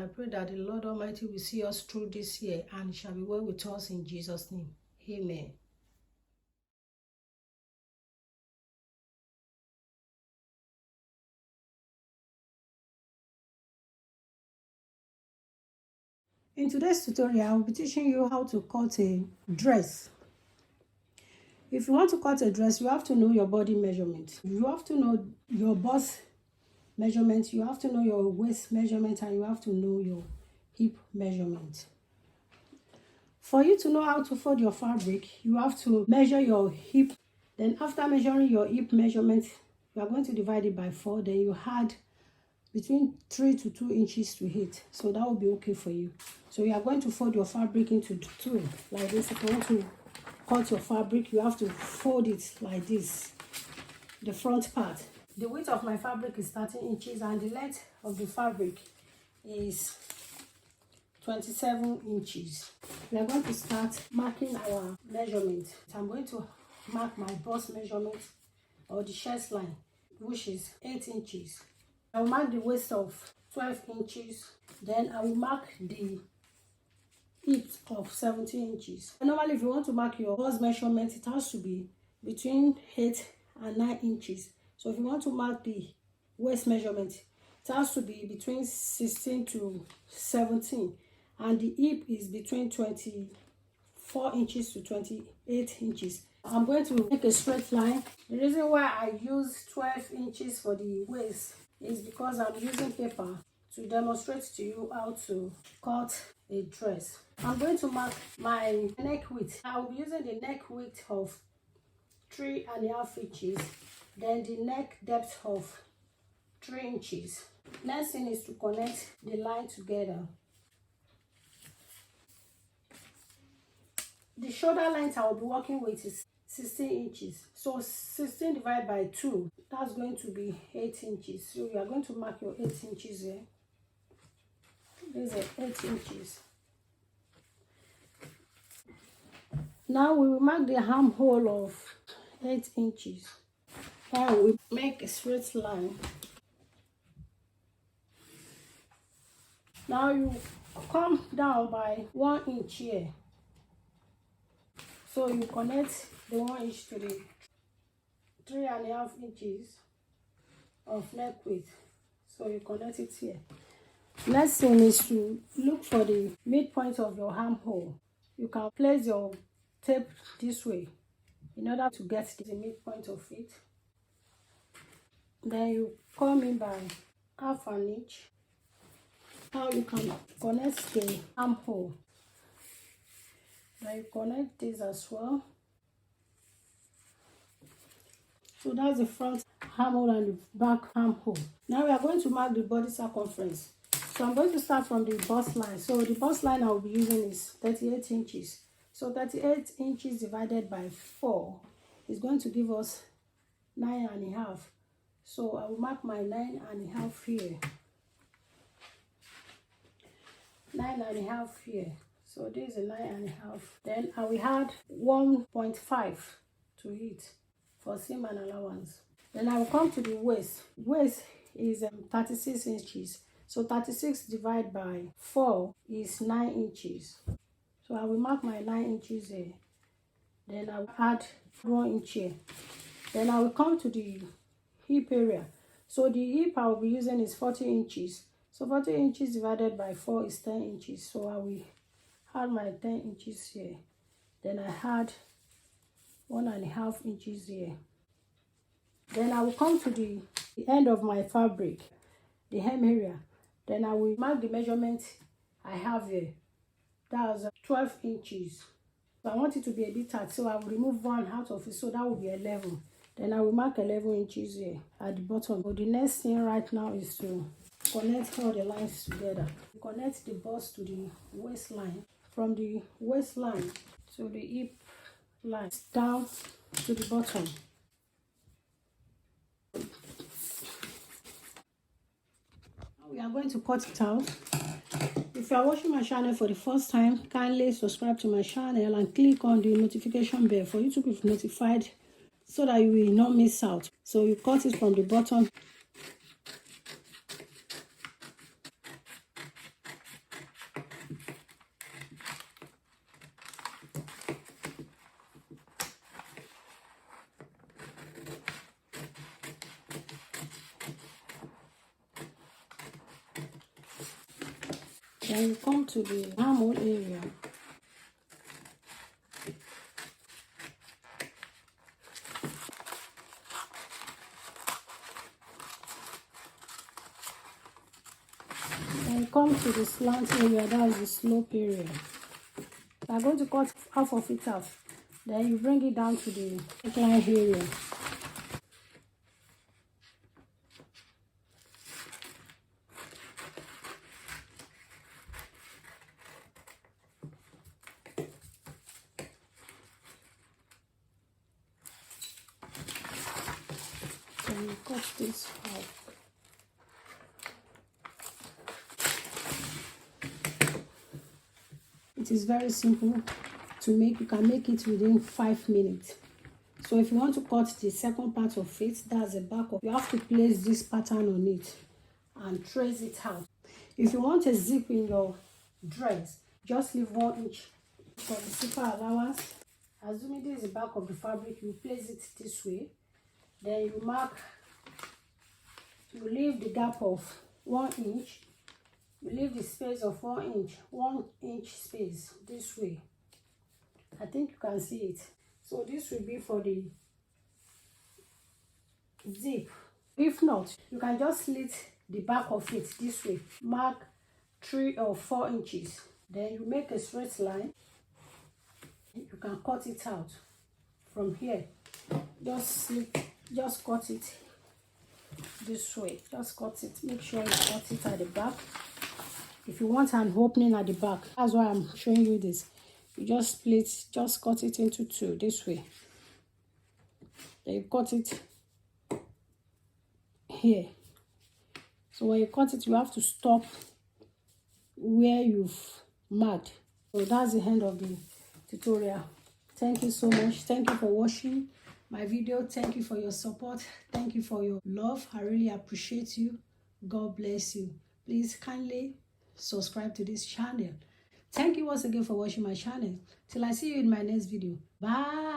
pray that the Lord Almighty will see us through this year and shall be well with us in Jesus' name. Amen. In today's tutorial, I will be teaching you how to cut a dress. If you want to cut a dress, you have to know your body measurement. You have to know your bust measurement, you have to know your waist measurement, and you have to know your hip measurement. For you to know how to fold your fabric, you have to measure your hip. Then after measuring your hip measurement, you are going to divide it by 4. Then you add between 3 to 2 inches to it. So that will be okay for you. So you are going to fold your fabric into 2 like this. If you want to cut your fabric, you have to fold it like this, the front part. The width of my fabric is 13 inches and the length of the fabric is 27 inches. We are going to start marking our measurement. I'm going to mark my bust measurement or the chest line, which is 8 inches. I will mark the waist of 12 inches. Then I will mark the hip of 17 inches. Normally, if you want to mark your bust measurement, it has to be between 8 and 9 inches. So if you want to mark the waist measurement, it has to be between 16 to 17. And the hip is between 24 inches to 28 inches. I'm going to make a straight line. The reason why I use 12 inches for the waist is because I'm using paper to demonstrate to you how to cut a dress. I'm going to mark my neck width. I will be using the neck width of 3.5 inches. Then the neck depth of 3 inches. Next thing is to connect the line together. The shoulder length I will be working with is 16 inches. So 16 divided by 2, that's going to be 8 inches. So you are going to mark your 8 inches here. These are 8 inches. Now we will mark the armhole of 8 inches. Now we make a straight line. Now you come down by 1 inch here. So you connect the 1 inch to the 3.5 inches of neck width. So you connect it here. Next thing is to look for the midpoint of your armhole. You can place your tape this way in order to get the midpoint of it. Then you come in by 1/2 inch. Now you can connect the armhole. Then you connect this as well. So that's the front armhole and the back armhole. Now we are going to mark the body circumference. So I'm going to start from the bust line. So the bust line I will be using is 38 inches. So 38 inches divided by 4 is going to give us 9.5. So I will mark my 9.5 here. 9.5 here. So this is a 9.5. Then I will add 1.5 to it for seam and allowance. Then I will come to the waist. Waist is 36 inches. So 36 divided by 4 is 9 inches. So I will mark my 9 inches here. Then I will add 1 inch here. Then I will come to the hip area. So the hip I will be using is 40 inches. So 40 inches divided by 4 is 10 inches. So I will add my 10 inches here. Then I add 1.5 inches here. Then I will come to the end of my fabric, the hem area. Then I will mark the measurement I have here. That's 12 inches. So I want it to be a bit tight, so I will remove 1 out of it, so that will be 11. Then I will mark 11 inches here at the bottom. But the next thing right now is to connect all the lines together. Connect the bust to the waistline. From the waistline to the hip line down to the bottom. Now we are going to cut it out. If you are watching my channel for the first time, kindly subscribe to my channel and click on the notification bell for you to be notified so that you will not miss out. So you cut it from the bottom. Then you come to the armhole area. Then come to the slant area, that is the slope area. You are going to cut half of it off. Then you bring it down to the neckline area. Then you cut this off. It is very simple to make. You can make it within 5 minutes. So if you want to cut the second part of it, that's the back of, you have to place this pattern on it and trace it out. If you want a zip in your dress, just leave 1 inch for the zipper allowance. Assuming this is the back of the fabric, you place it this way. Then you mark, you leave the gap of 1 inch. You leave the space of 1 inch, 1 inch space this way. I think you can see it. So this will be for the zip. If not, you can just slit the back of it this way. Mark 3 or 4 inches. Then you make a straight line. You can cut it out from here. Just cut it this way. Just cut it. Make sure you cut it at the back. If you want an opening at the back, that's why I'm showing you this. You just cut it into 2 this way. Then you cut it here. So when you cut it, you have to stop where you've marked. So that's the end of the tutorial. Thank you so much. Thank you for watching my video. Thank you for your support. Thank you for your love. I really appreciate you. God bless you. Please kindly subscribe to this channel. Thank you once again for watching my channel. Till I see you in my next video. Bye.